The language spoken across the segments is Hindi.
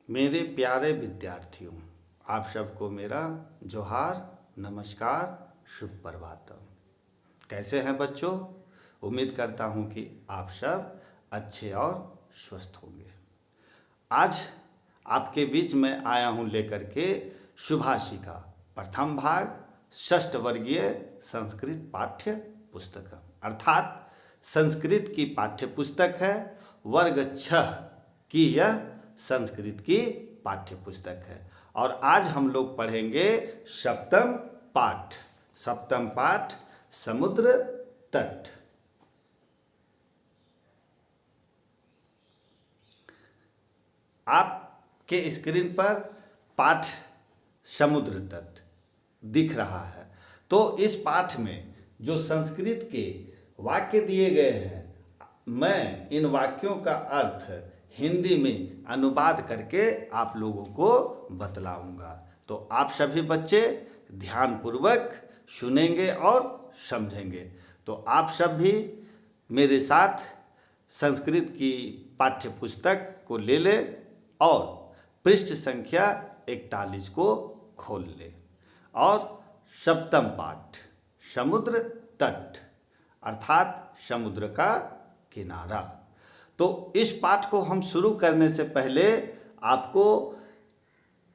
मेरे प्यारे विद्यार्थियों, आप सबको मेरा जोहार, नमस्कार, शुभ प्रभातम। कैसे हैं बच्चों? उम्मीद करता हूं कि आप सब अच्छे और स्वस्थ होंगे। आज आपके बीच में आया हूं लेकर के सुभाषिका प्रथम भाग षष्ठ वर्गीय संस्कृत पाठ्य पुस्तक, अर्थात संस्कृत की पाठ्य पुस्तक है। वर्ग 6 की यह संस्कृत की पाठ्य पुस्तक है और आज हम लोग पढ़ेंगे सप्तम पाठ। सप्तम पाठ समुद्र तट। आपके स्क्रीन पर पाठ समुद्र तट दिख रहा है। तो इस पाठ में जो संस्कृत के वाक्य दिए गए हैं, मैं इन वाक्यों का अर्थ हिंदी में अनुवाद करके आप लोगों को बतलाऊंगा। तो आप सभी बच्चे ध्यानपूर्वक सुनेंगे और समझेंगे। तो आप सब भी मेरे साथ संस्कृत की पाठ्य पुस्तक को ले लें और पृष्ठ संख्या 41 को खोल लें और सप्तम पाठ समुद्र तट अर्थात समुद्र का किनारा। तो इस पाठ को हम शुरू करने से पहले आपको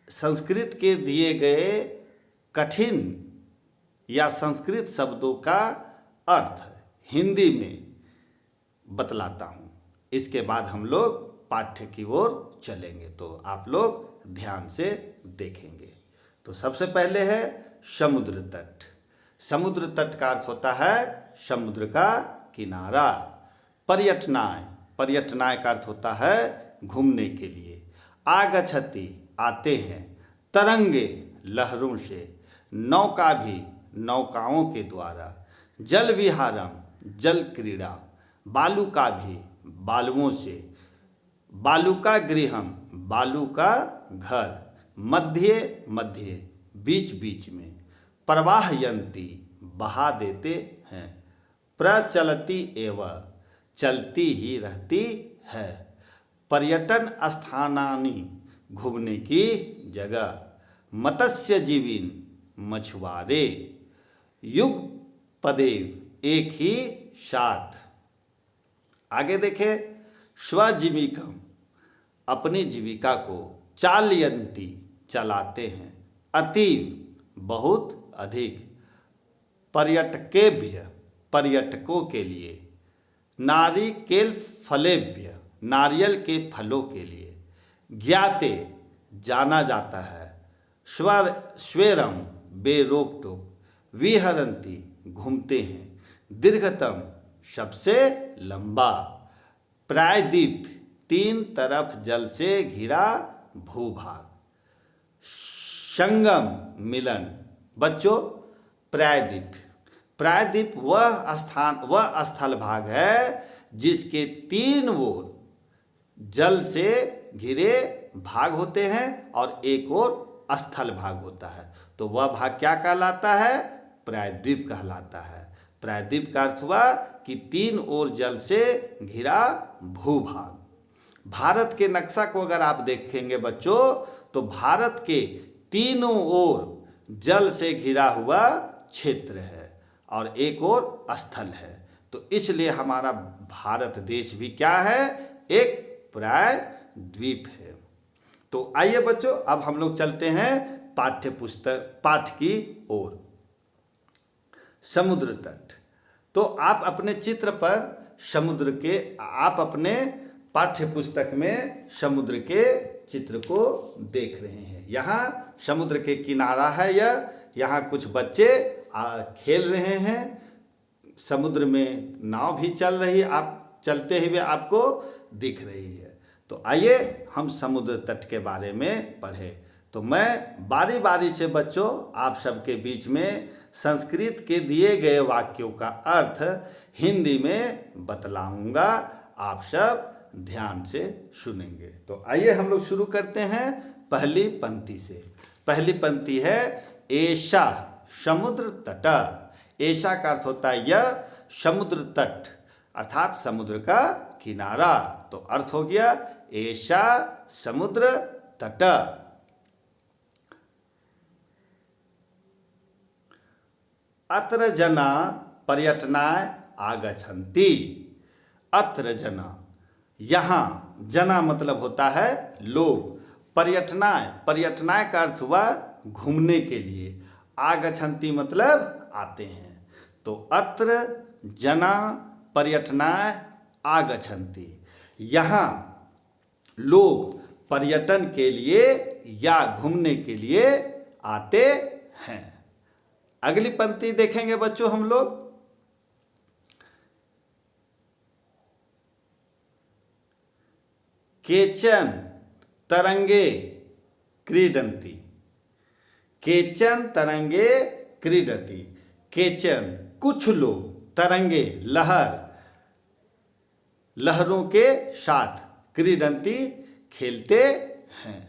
संस्कृत के दिए गए कठिन या संस्कृत शब्दों का अर्थ हिंदी में बतलाता हूँ। इसके बाद हम लोग पाठ्य की ओर चलेंगे, तो आप लोग ध्यान से देखेंगे। तो सबसे पहले है समुद्र तट। समुद्र तट का अर्थ होता है समुद्र का किनारा। पर्यटनाय, पर्यटनाय का अर्थ होता है घूमने के लिए। आगच्छति, आते हैं। तरंगे, लहरों से। नौका भी, नौकाओं के द्वारा। जल विहारम, जल क्रीड़ा। बालुका भी, बालुओं से। बालुका गृहम, बालू का घर। मध्य, मध्य, बीच बीच में। प्रवाहयन्ति, बहा देते हैं। प्रचलति एव, चलती ही रहती है। पर्यटन स्थानानि, घूमने की जगह। मत्स्य जीवीन, मछुआरे। युग पदेव, एक ही साथ। आगे देखें, स्वजीविकम, अपनी जीविका को। चालयन्ति, चलाते हैं। अतीव, बहुत अधिक। पर्यटकेभ्य, पर्यटकों के लिए। नारिकेल फलेभ्य, नारियल के फलों के लिए। ज्ञाते, जाना जाता है। स्वेरम, बेरोक टोक। विहरन्ति, घूमते हैं। दीर्घतम, सबसे लंबा। प्रायद्वीप, 3 तरफ जल से घिरा भूभाग। संगम, मिलन। बच्चों, प्रायद्वीप, प्रायद्वीप वह स्थल भाग है जिसके 3 ओर जल से घिरे भाग होते हैं और एक और स्थल भाग होता है। तो वह भाग क्या कहलाता है? प्रायद्वीप कहलाता है। प्रायद्वीप का अर्थ हुआ कि 3 ओर जल से घिरा भूभाग। भारत के नक्शा को अगर आप देखेंगे बच्चों, तो भारत के तीनों ओर जल से घिरा हुआ क्षेत्र है और एक और स्थल है। तो इसलिए हमारा भारत देश भी क्या है? एक प्रायद्वीप है। तो आइए बच्चों, अब हम लोग चलते हैं पाठ्य पुस्तक पाठ की ओर। समुद्र तट। तो आप अपने चित्र पर समुद्र के, आप अपने पाठ्य पुस्तक में समुद्र के चित्र को देख रहे हैं। यहाँ समुद्र के किनारा है यह। यहाँ कुछ बच्चे खेल रहे हैं। समुद्र में नाव भी चल रही, आप चलते हुए आपको दिख रही है। तो आइए हम समुद्र तट के बारे में पढ़ें। तो मैं बारी बारी से बच्चों आप सबके बीच में संस्कृत के दिए गए वाक्यों का अर्थ हिंदी में बतलाऊंगा। आप सब ध्यान से सुनेंगे। तो आइए हम लोग शुरू करते हैं पहली पंक्ति से। पहली पंक्ति है एषा समुद्र तट। एषा का अर्थ होता है यह समुद्र तट अर्थात समुद्र का किनारा। तो अर्थ हो गया एषा समुद्र तट। अत्र जना पर्यटनाय आगच्छन्ति। अत्र जना, यहाँ, जना मतलब होता है लोग। पर्यटनाय, पर्यटनाय का अर्थ हुआ घूमने के लिए। आगच्छन्ति मतलब आते हैं। तो अत्र जना पर्यटनाय आगच्छन्ति, यहाँ लोग पर्यटन के लिए या घूमने के लिए आते हैं। अगली पंक्ति देखेंगे बच्चों हम लोग। केचन तरंगे क्रीडन्ति। केचन तरंगे क्रीडति। केचन कुछ लोग, तरंगे लहर, लहरों के साथ, क्रीडन्ति खेलते हैं।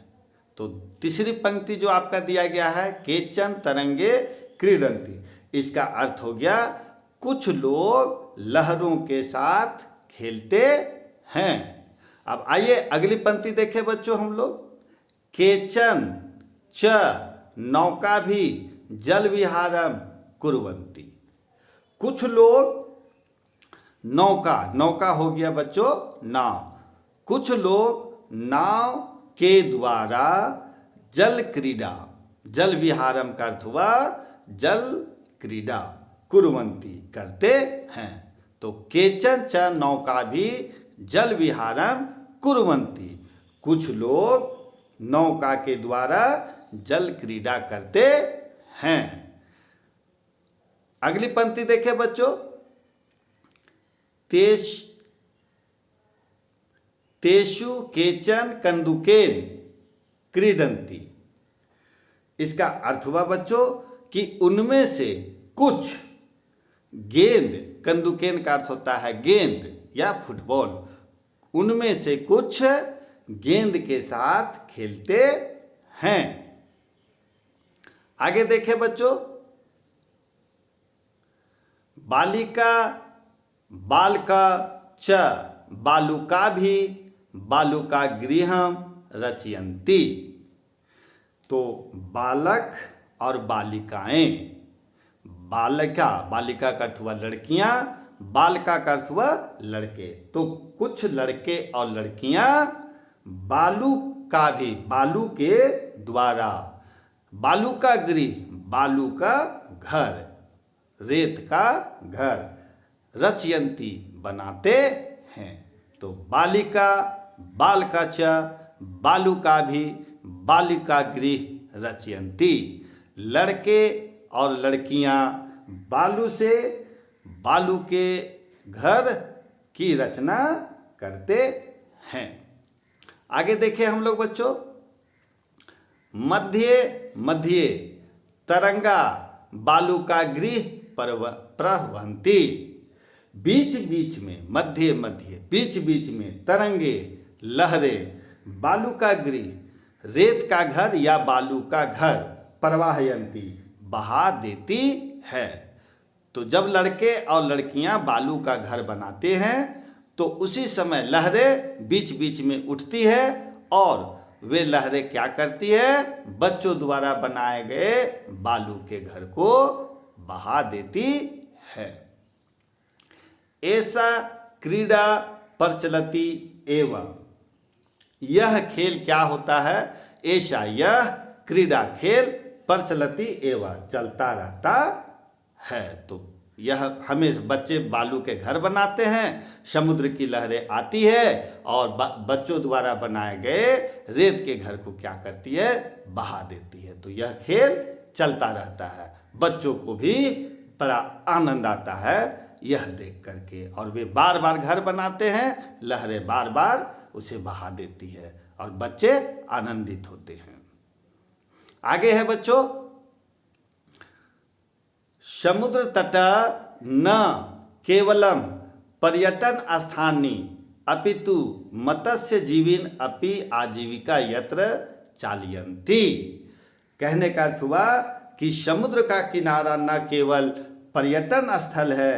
तो तीसरी पंक्ति जो आपका दिया गया है, केचन तरंगे क्रीडन्ति, इसका अर्थ हो गया कुछ लोग लहरों के साथ खेलते हैं। अब आइए अगली पंक्ति देखें बच्चों हम लोग। केचन च नौका भी जल विहारम कुर्वन्ति। कुछ लोग नौका, नौका हो गया बच्चों नाव, कुछ लोग नाव के द्वारा जल क्रीड़ा, जल विहारम का अर्थ हुआ जल क्रीड़ा, कुर्वन्ति करते हैं। तो केचन च नौका भी जल विहारम कुर्वन्ति, कुछ लोग नौका के द्वारा जल क्रीड़ा करते हैं। अगली पंक्ति देखें बच्चों। तेषु केचन कंदुकेन क्रीडन्ति। इसका अर्थ हुआ बच्चों कि उनमें से कुछ गेंद, कंदुकेन का अर्थ होता है गेंद या फुटबॉल, उनमें से कुछ गेंद के साथ खेलते हैं। आगे देखें बच्चों। बालिका बालका च बालुका भी बालुका गृहम रचयन्ति। तो बालक और बालिकाएं, बालिका, बालिका का अर्थ हुआ लड़कियां, बालका का अर्थ हुआ लड़के। तो कुछ लड़के और लड़कियां बालू का भी, बालू के द्वारा, बालू का गृह, बालू का घर, रेत का घर, रचयन्ति बनाते हैं। तो बालिका बालका च बालुका भी बालिका गृह रचयन्ति। लड़के और लड़कियां बालू से बालू के घर की रचना करते हैं। आगे देखें हम लोग बच्चों। मध्य मध्य तरंगा बालुका गृह प्रवहन्ति। बीच बीच में, मध्य मध्य, बीच बीच में तरंगे, लहरें बालुका गृह, रेत का घर या बालू का घर, प्रवाहयन्ति बहा देती है। तो जब लड़के और लड़कियां बालू का घर बनाते हैं तो उसी समय लहरें बीच बीच में उठती है और वे लहरें क्या करती है, बच्चों द्वारा बनाए गए बालू के घर को बहा देती है। ऐसा क्रीड़ा प्रचलति एवं, यह खेल क्या होता है, ऐसा यह क्रीड़ा खेल प्रचलति एवं चलता रहता है। तो यह हमें बच्चे बालू के घर बनाते हैं, समुद्र की लहरें आती है और बच्चों द्वारा बनाए गए रेत के घर को क्या करती है, बहा देती है। तो यह खेल चलता रहता है, बच्चों को भी बड़ा आनंद आता है यह देख करके, और वे बार बार घर बनाते हैं, लहरें बार बार उसे बहा देती है और बच्चे आनंदित होते हैं। आगे है बच्चों, समुद्र तट न केवलम पर्यटन स्थानी अपितु मत्स्य जीविन अपि आजीविका यत्र चालयन्ति। कहने का अर्थ हुआ कि समुद्र का किनारा न केवल पर्यटन स्थल है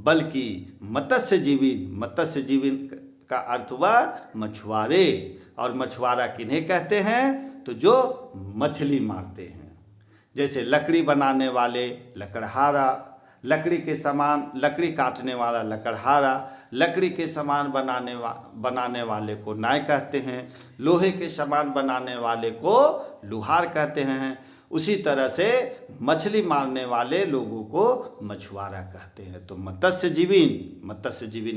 बल्कि मत्स्य जीविन का अर्थ हुआ मछुआरे। और मछुआरा किन्हें कहते हैं? तो जो मछली मारते हैं। जैसे लकड़ी बनाने वाले लकड़हारा, लकड़ी काटने वाला लकड़हारा, लकड़ी के सामान बनाने वाले को नाई कहते हैं, लोहे के सामान बनाने वाले को लुहार कहते हैं। उसी तरह से मछली मारने वाले लोगों को मछुआरा कहते हैं। तो मत्स्यजीवीन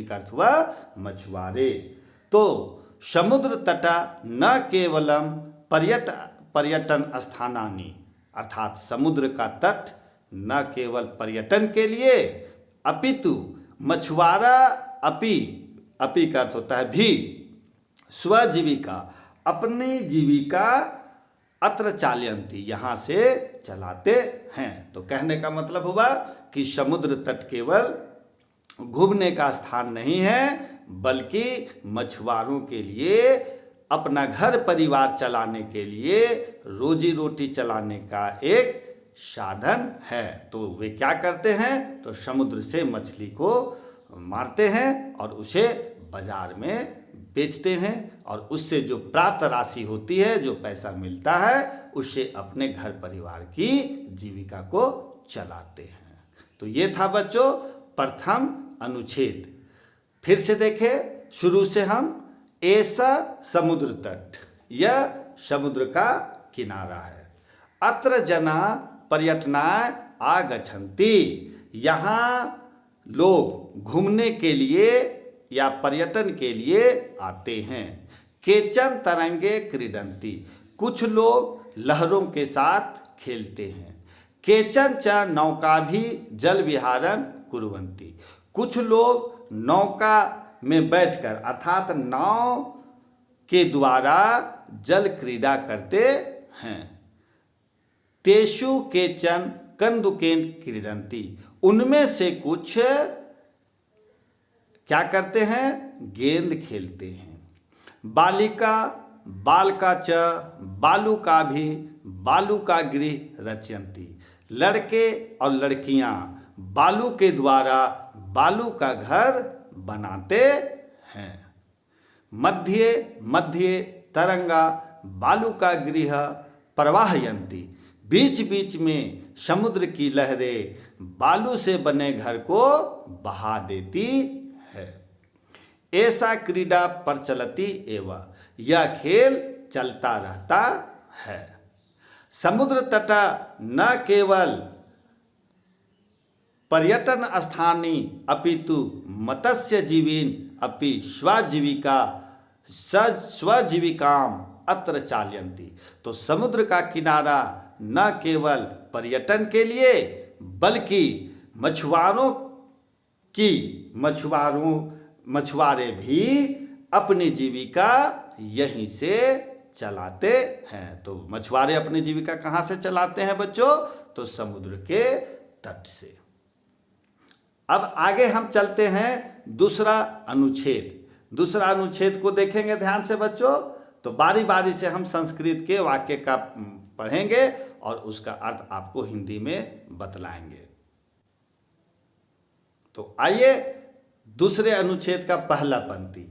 का अर्थ हुआ मछुआरे। तो समुद्र तट न केवलम पर्यटन स्थानानि, अर्थात समुद्र का तट न केवल पर्यटन के लिए अपितु मछुआरा अपि का अर्थ होता है भी, स्वजीविका अपनी जीविका अत्र चालयन्ति यहाँ से चलाते हैं। तो कहने का मतलब हुआ कि समुद्र तट केवल घूमने का स्थान नहीं है, बल्कि मछुआरों के लिए अपना घर परिवार चलाने के लिए, रोजी रोटी चलाने का एक साधन है। तो वे क्या करते हैं? तो समुद्र से मछली को मारते हैं और उसे बाजार में बेचते हैं, और उससे जो प्राप्त राशि होती है, जो पैसा मिलता है, उससे अपने घर परिवार की जीविका को चलाते हैं। तो ये था बच्चों प्रथम अनुच्छेद। फिर से देखें शुरू से हम, ऐसा समुद्र तट, यह समुद्र का किनारा है। अत्र जना पर्यटनाय आगच्छन्ति, यहाँ लोग घूमने के लिए या पर्यटन के लिए आते हैं। केचन तरंगे क्रीडन्ति, कुछ लोग लहरों के साथ खेलते हैं। केचन च नौका भी जल विहारम कुर्वन्ति, कुछ लोग नौका में बैठकर अर्थात नाव के द्वारा जल क्रीड़ा करते हैं। तेषु केचन कंदुकेन क्रीडन्ति, उनमें से कुछ क्या करते हैं? गेंद खेलते हैं। बालिका बालका च बालुका भी बालुका गृह रचयन्ति, लड़के और लड़कियां बालू के द्वारा बालू का घर बनाते हैं। मध्ये मध्ये तरंगा बालू का गृह प्रवाहयन्ति, बीच बीच में समुद्र की लहरें बालू से बने घर को बहा देती है। ऐसा क्रीड़ा प्रचलति एवं, यह खेल चलता रहता है। समुद्र तट न केवल पर्यटन स्थानी अपितु मत्स्यजीवीन अपि स्वजीविकाम अत्र चालयन्ति, तो समुद्र का किनारा न केवल पर्यटन के लिए बल्कि मछुआरे भी अपनी जीविका यहीं से चलाते हैं। तो मछुआरे अपनी जीविका कहाँ से चलाते हैं बच्चों? तो समुद्र के तट से। अब आगे हम चलते हैं दूसरा अनुच्छेद। दूसरा अनुच्छेद को देखेंगे ध्यान से बच्चों। तो बारी बारी से हम संस्कृत के वाक्य का पढ़ेंगे और उसका अर्थ आपको हिंदी में बतलाएंगे। तो आइए दूसरे अनुच्छेद का पहला पंक्ति,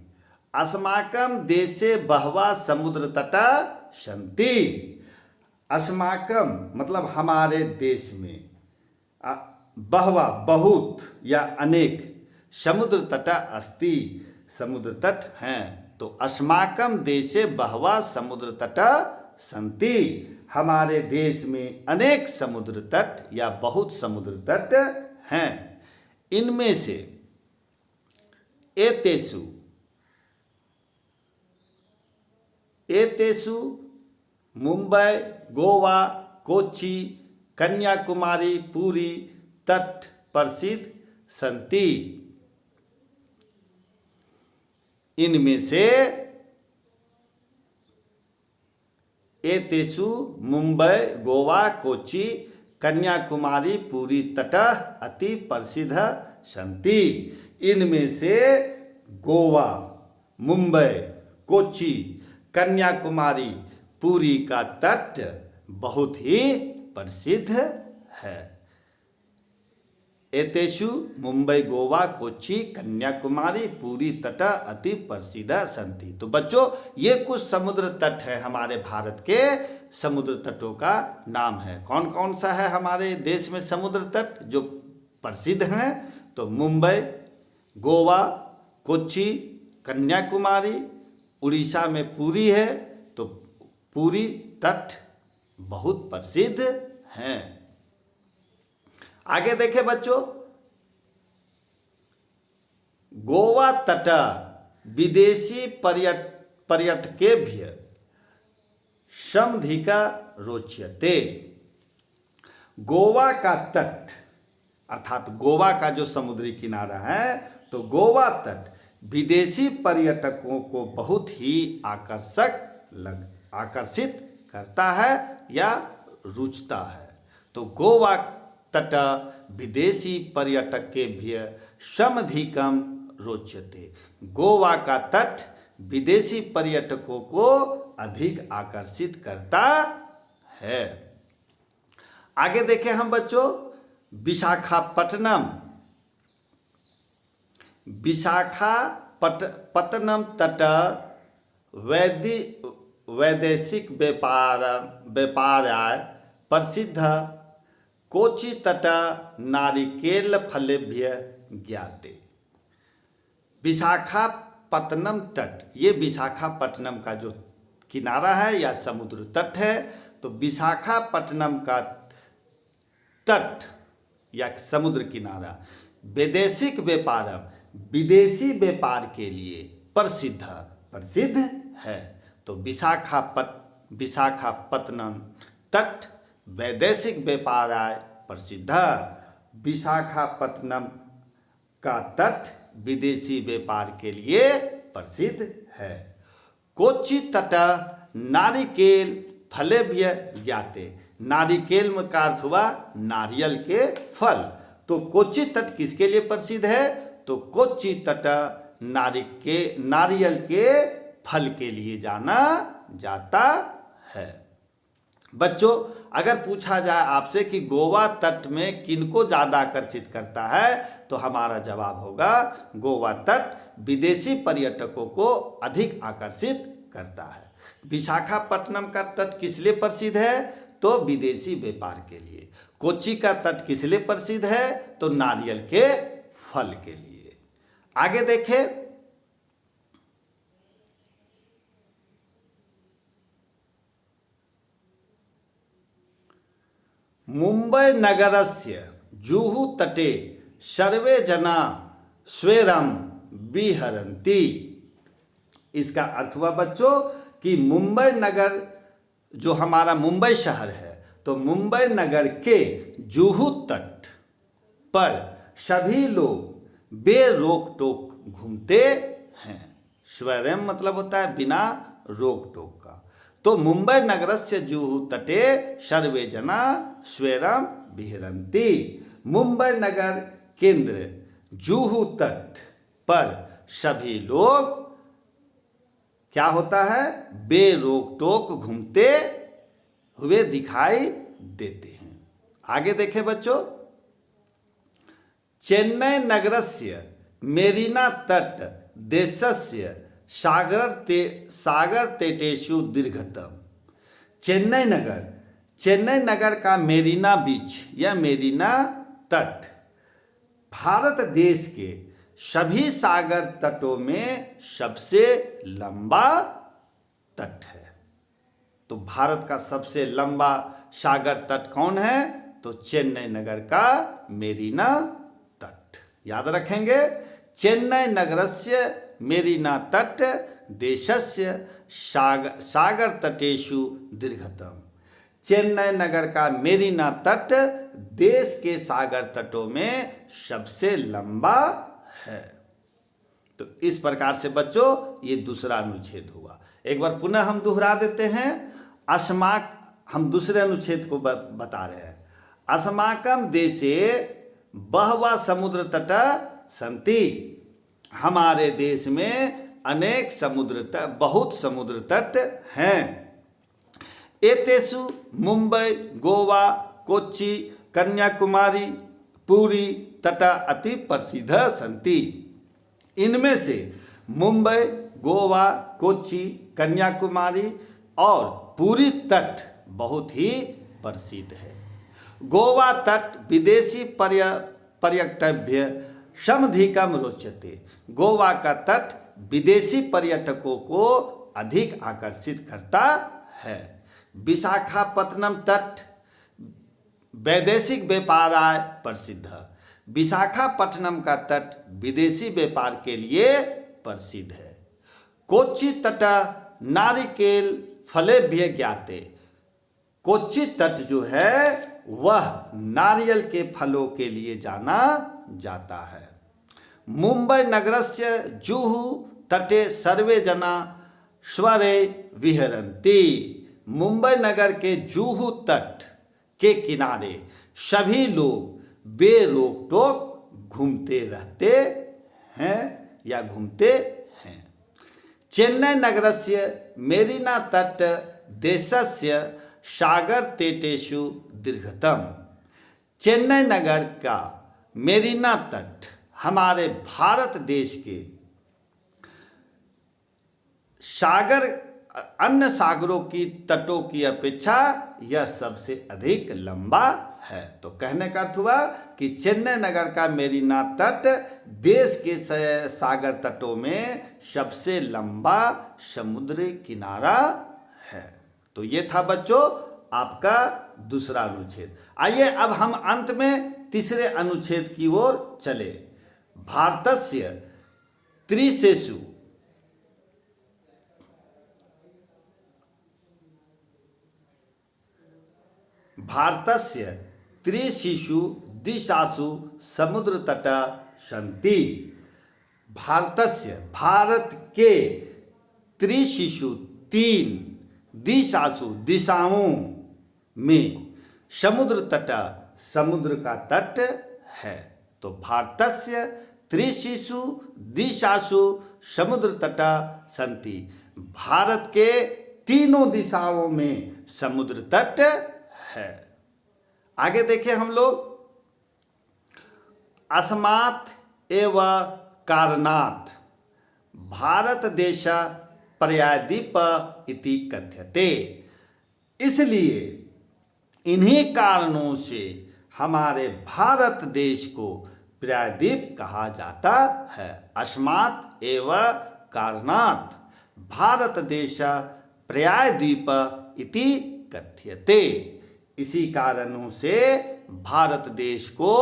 अस्माकं देशे बहवा समुद्र तटा सन्ति। अस्माकं मतलब हमारे देश में, बहवा बहुत या अनेक, समुद्र तटा अस्ति समुद्र तट हैं। तो अस्माकं देशे बहवा समुद्र तटा सन्ति, हमारे देश में अनेक समुद्र तट या बहुत समुद्र तट हैं। इनमें से एतेषु मुंबई, गोवा, कोच्चि, कन्याकुमारी, पुरी तट प्रसिद्ध सन्ति। इनमें से एतेषु मुंबई, गोवा, कोच्चि, कन्याकुमारी, पुरी तट अति प्रसिद्ध सन्ति। इनमें से गोवा, मुंबई, कोच्चि, कन्याकुमारी, पुरी का तट बहुत ही प्रसिद्ध है। एतेषु मुंबई, गोवा, कोच्चि, कन्याकुमारी, पूरी तट अति प्रसिद्ध संति। तो बच्चों ये कुछ समुद्र तट है, हमारे भारत के समुद्र तटों का नाम है। कौन कौन सा है हमारे देश में समुद्र तट जो प्रसिद्ध हैं? तो मुंबई, गोवा, कोच्चि, कन्याकुमारी, उड़ीसा में पुरी है, तो पुरी तट बहुत प्रसिद्ध हैं। आगे देखें बच्चों, गोवा तट विदेशी पर्यटकेभ्य समधिका रोचते। गोवा का तट अर्थात गोवा का जो समुद्री किनारा है, तो गोवा तट विदेशी पर्यटकों को बहुत ही आकर्षित करता है या रुचता है। तो गोवा तट विदेशी पर्यटकेभ्य समधिकम रोचते। गोवा का तट विदेशी पर्यटकों को अधिक आकर्षित करता है। आगे देखें हम बच्चों, विशाखापट्टनम तट वैदेशिक व्यापाराय प्रसिद्ध। कोच्चि तट नारिकेल फलेभ्य ज्ञाते। विशाखापट्टनम तट, ये विशाखापट्टनम का जो किनारा है या समुद्र तट है, तो विशाखापट्टनम का तट या समुद्र किनारा विदेशी व्यापार के लिए प्रसिद्ध है। तो विशाखापट्टनम तट वैदेशिक व्यापाराय प्रसिद्ध। विशाखापट्टनम का तट विदेशी व्यापार के लिए प्रसिद्ध है। कोच्चि तट नारिकेल फलेभ्य ज्ञाते। नारिकेल में का अर्थ हुआ नारियल के फल। तो कोच्चि तट किसके लिए प्रसिद्ध है? तो कोच्चि तट नारियल के फल के लिए जाना जाता है। बच्चों अगर पूछा जाए आपसे कि गोवा तट में किनको ज़्यादा आकर्षित करता है, तो हमारा जवाब होगा गोवा तट विदेशी पर्यटकों को अधिक आकर्षित करता है। विशाखापट्टनम का तट किस लिए प्रसिद्ध है? तो विदेशी व्यापार के लिए। कोच्चि का तट किस लिए प्रसिद्ध है? तो नारियल के फल के लिए। आगे देखें, मुंबई नगरस्य जुहू तटे सर्वे जना स्वेरम विहरन्ति। इसका अर्थ हुआ बच्चों कि मुंबई नगर जो हमारा मुंबई शहर है, तो मुंबई नगर के जुहू तट पर सभी लोग बेरोक टोक घूमते हैं। स्वयं मतलब होता है बिना रोक टोक का। तो मुंबई नगरस्य जुहू तटे सर्वे जना स्वेरम विहरन्ति। मुंबई नगर केंद्र जुहू तट पर सभी लोग क्या होता है? बेरोक टोक घूमते हुए दिखाई देते हैं। आगे देखें बच्चों, चेन्नई नगरस्य मेरीना तट देशस्य सागर तटेषु दीर्घतम। चेन्नई नगर का मेरीना बीच या मेरीना तट भारत देश के सभी सागर तटों में सबसे लंबा तट है। तो भारत का सबसे लंबा सागर तट कौन है? तो चेन्नई नगर का मेरीना तट। याद रखेंगे, चेन्नई नगरस्य मेरीना तट देशस्य सागर तटेषु दीर्घतम। चेन्नई नगर का मेरीना तट देश के सागर तटों में सबसे लंबा है। तो इस प्रकार से बच्चों ये दूसरा अनुच्छेद हुआ। एक बार पुनः हम दोहरा देते हैं। हम दूसरे अनुच्छेद को बता रहे हैं। अस्माकं देशे बहवा समुद्र तट सन्ति। हमारे देश में अनेक बहुत समुद्र तट हैं। एतेषु मुंबई, गोवा, कोच्चि, कन्याकुमारी, पुरी तटा अति प्रसिद्ध सन्ति। इनमें से मुंबई, गोवा, कोच्चि, कन्याकुमारी और पुरी तट बहुत ही प्रसिद्ध है। गोवा तट विदेशी पर्यटभ्य समधिकम रोचते। गोवा का तट विदेशी पर्यटकों को अधिक आकर्षित करता है। विशाखापत्तनम तट वैदेशिक व्यापाराय प्रसिद्ध। विशाखापट्टनम का तट विदेशी व्यापार के लिए प्रसिद्ध है। कोच्चि तट नारिकेल फलेभ्य ज्ञाते। कोच्चि तट जो है वह नारियल के फलों के लिए जाना जाता है। मुंबई नगरस्य जुहू तटे सर्वे जना स्वरे विहरन्ति। मुंबई नगर के जुहू तट के किनारे सभी लोग बेरोक टोक घूमते रहते हैं या घूमते हैं। चेन्नई नगरस्य मेरीना तट देशस्य सागर तटेषु दीर्घतम। चेन्नई नगर का मेरीना तट हमारे भारत देश के सागर अन्य सागरों की तटों की अपेक्षा यह सबसे अधिक लंबा है। तो कहने का अर्थ हुआ कि चेन्नई नगर का मेरीना तट देश के सागर तटों में सबसे लंबा समुद्री किनारा है। तो ये था बच्चों आपका दूसरा अनुच्छेद। आइए अब हम अंत में तीसरे अनुच्छेद की ओर चले। भारतस्य त्रिशेषु भारतस्य त्रिशिशु दिशासु समुद्र तट सन्ति। भारतस्य भारत के त्रिशिशु तीन दिशासु दिशाओं में समुद्र तट समुद्र का तट है। तो भारतस्य त्रिशिशु दिशासु समुद्र तट सन्ति। भारत के तीनों दिशाओं में समुद्र तट है। आगे देखें हम लोग अस्मात् एवं कारणात् भारत देश पर्यायद्वीप इति कथ्यते। इसलिए इन्हीं कारणों से हमारे भारत देश को पर्यायद्वीप कहा जाता है। अस्मात् एवं कारणात् भारत देश पर्यायद्वीप इति कथ्यते। इसी कारणों से भारत देश को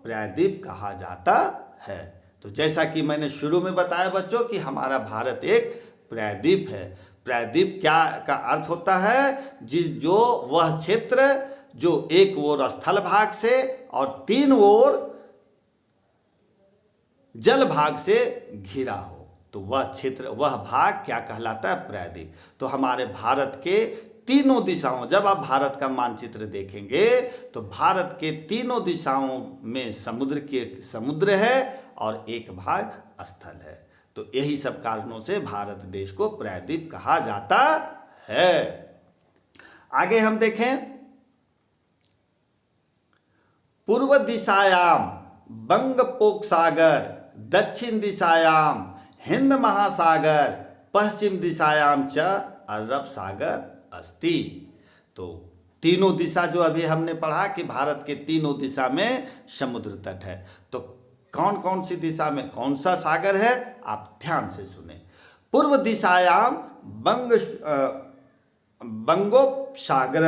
पर्यायद्वीप कहा जाता है। तो जैसा कि मैंने शुरू में बताया बच्चों कि हमारा भारत एक पर्यायद्वीप है। पर्यायद्वीप क्या का अर्थ होता है जो वह क्षेत्र जो एक ओर स्थल भाग से और तीन ओर जल भाग से घिरा हो तो वह क्षेत्र वह भाग क्या कहलाता है? पर्यायद्वीप। तो हमारे भारत के तीनों दिशाओं, जब आप भारत का मानचित्र देखेंगे तो भारत के तीनों दिशाओं में समुद्र है और एक भाग स्थल है। तो यही सब कारणों से भारत देश को पर्यायद्वीप कहा जाता है। आगे हम देखें, पूर्व दिशायाम बंगोपसागर, दक्षिण दिशायाम हिंद महासागर, पश्चिम दिशायाम च अरब सागर अस्ति। तो तीनों दिशा जो अभी हमने पढ़ा कि भारत के तीनों दिशा में समुद्र तट है। तो कौन कौन सी दिशा में कौन सा सागर है आप ध्यान से सुने। पूर्व दिशायाम बंगोपसागर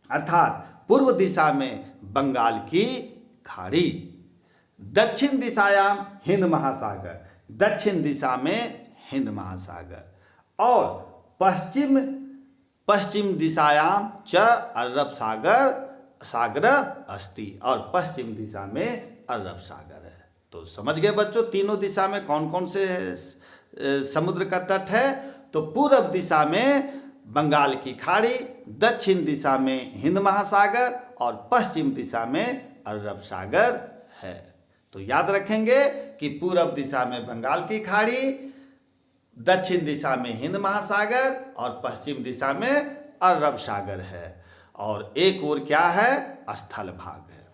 अर्थात पूर्व दिशा में बंगाल की खाड़ी। दक्षिण दिशायाम हिंद महासागर, दक्षिण दिशा में हिंद महासागर। और पश्चिम दिशायाम च अरब सागर अस्ति, और पश्चिम दिशा में अरब सागर है। तो समझ गए बच्चों तीनों दिशा में कौन कौन से समुद्र का तट है। तो पूर्व दिशा में बंगाल की खाड़ी, दक्षिण दिशा में हिंद महासागर और पश्चिम दिशा में अरब सागर है। तो याद रखेंगे कि पूर्व दिशा में बंगाल की खाड़ी, दक्षिण दिशा में हिंद महासागर और पश्चिम दिशा में अरब सागर है। और एक ओर क्या है? स्थल भाग है।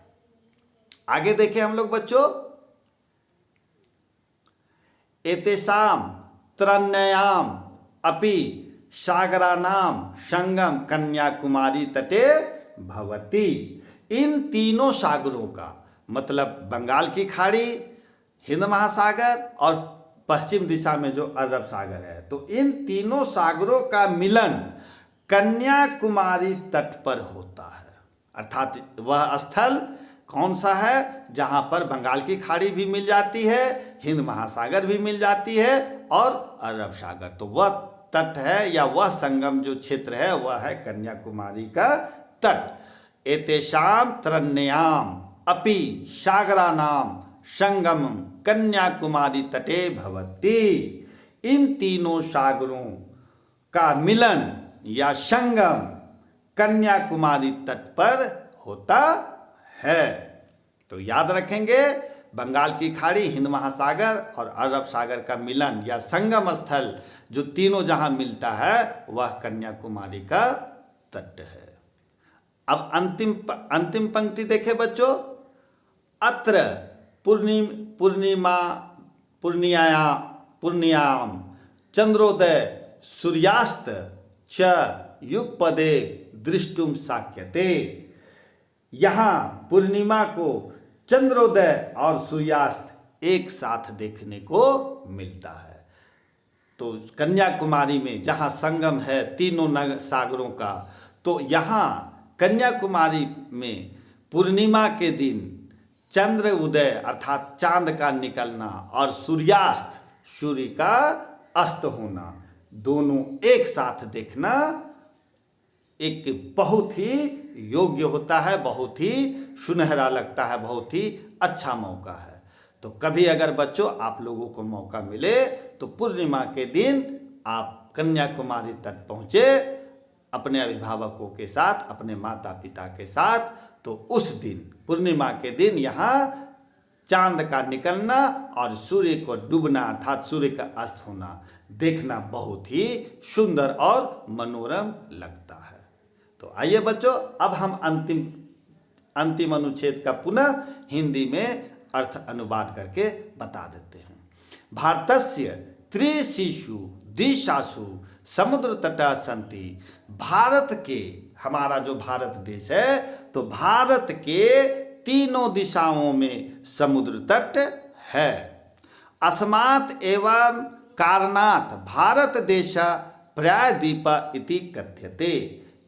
आगे देखें हम लोग बच्चों, एतेषां त्रय्याम अपि सागरानां संगम कन्याकुमारी तटे भवति। इन तीनों सागरों का मतलब बंगाल की खाड़ी, हिंद महासागर और पश्चिम दिशा में जो अरब सागर है, तो इन तीनों सागरों का मिलन कन्याकुमारी तट पर होता है। अर्थात वह स्थल कौन सा है जहां पर बंगाल की खाड़ी भी मिल जाती है, हिंद महासागर भी मिल जाती है और अरब सागर। तो वह तट है या वह संगम जो क्षेत्र है वह है कन्याकुमारी का तट। एतेषां त्रय्याम अपि सागरानां संगमम कन्याकुमारी तटे भवति। इन तीनों सागरों का मिलन या संगम कन्याकुमारी तट पर होता है। तो याद रखेंगे, बंगाल की खाड़ी, हिंद महासागर और अरब सागर का मिलन या संगम स्थल जो तीनों जहां मिलता है वह कन्याकुमारी का तट है। अब अंतिम पंक्ति देखें बच्चों, अत्र पूर्णियायाम चंद्रोदय सूर्यास्त च युगपदे दृष्टुम शक्यते। यहाँ पूर्णिमा को चंद्रोदय और सूर्यास्त एक साथ देखने को मिलता है। तो कन्याकुमारी में जहाँ संगम है तीनों सागरों का, तो यहाँ कन्याकुमारी में पूर्णिमा के दिन चंद्र उदय अर्थात चांद का निकलना और सूर्यास्त सूर्य का अस्त होना, दोनों एक साथ देखना एक बहुत ही योग्य होता है, बहुत ही सुनहरा लगता है, बहुत ही अच्छा मौका है। तो कभी अगर बच्चों आप लोगों को मौका मिले तो पूर्णिमा के दिन आप कन्याकुमारी तट पहुँचे अपने अभिभावकों के साथ, अपने माता पिता के साथ, तो उस दिन पूर्णिमा के दिन यहाँ चांद का निकलना और सूर्य को डूबना अर्थात सूर्य का अस्त होना देखना बहुत ही सुंदर और मनोरम लगता है। तो आइए बच्चों, अब हम अंतिम अनुच्छेद का पुनः हिंदी में अर्थ अनुवाद करके बता देते हैं। भारतस्य त्रिशिशु दिशासु समुद्र तटा सन्ति। भारत के, हमारा जो भारत देश है, तो भारत के तीनों दिशाओं में समुद्र तट है। अस्मात् एवं कारणात् भारत देश प्रायद्वीप इति कथ्यते।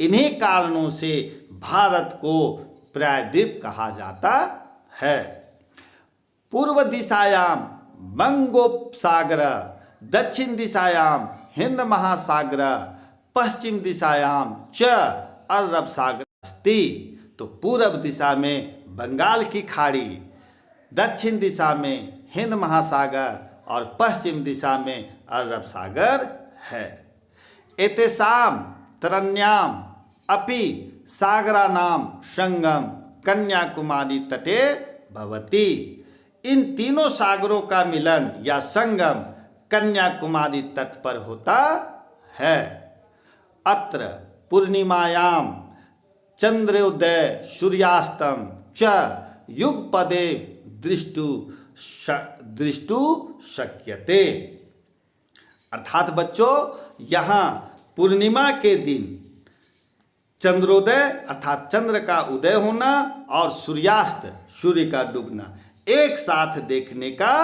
इन्हीं कारणों से भारत को प्रायद्वीप कहा जाता है। पूर्व दिशायां बंगोपसागर, दक्षिण दिशायां हिंद महासागर, पश्चिम दिशायां च अरब सागर अस्ति। तो पूर्व दिशा में बंगाल की खाड़ी, दक्षिण दिशा में हिंद महासागर और पश्चिम दिशा में अरब सागर है। एतेषां त्रय्याम अपि सागरानां संगम कन्याकुमारी तटे भवति। इन तीनों सागरों का मिलन या संगम कन्याकुमारी तट पर होता है। अत्र पूर्णिमायां चंद्रोदय सूर्यास्तम च युगपदे दृष्टु शक्यते। अर्थात बच्चों, यहाँ पूर्णिमा के दिन चंद्रोदय अर्थात चंद्र का उदय होना और सूर्यास्त सूर्य का डूबना एक साथ देखने का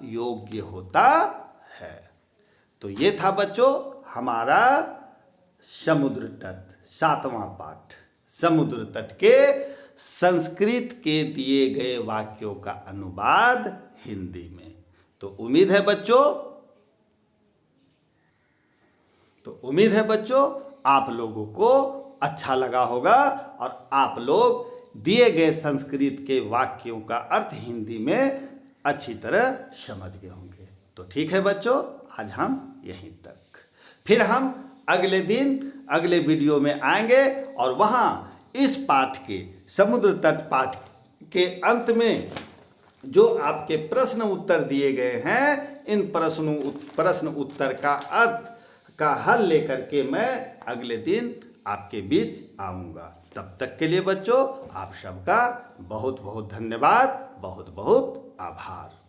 योग्य होता है। तो ये था बच्चों हमारा समुद्र तट 7वां पाठ, समुद्र तट के संस्कृत के दिए गए वाक्यों का अनुवाद हिंदी में। तो उम्मीद है बच्चों आप लोगों को अच्छा लगा होगा और आप लोग दिए गए संस्कृत के वाक्यों का अर्थ हिंदी में अच्छी तरह समझ गए होंगे। तो ठीक है बच्चों, आज हम यहीं तक। फिर हम अगले दिन अगले वीडियो में आएंगे और वहाँ इस पाठ के समुद्र तट पाठ के अंत में जो आपके प्रश्न उत्तर दिए गए हैं, इन प्रश्न उत्तर का अर्थ का हल लेकर के मैं अगले दिन आपके बीच आऊँगा। तब तक के लिए बच्चों आप सबका बहुत बहुत धन्यवाद, बहुत बहुत आभार।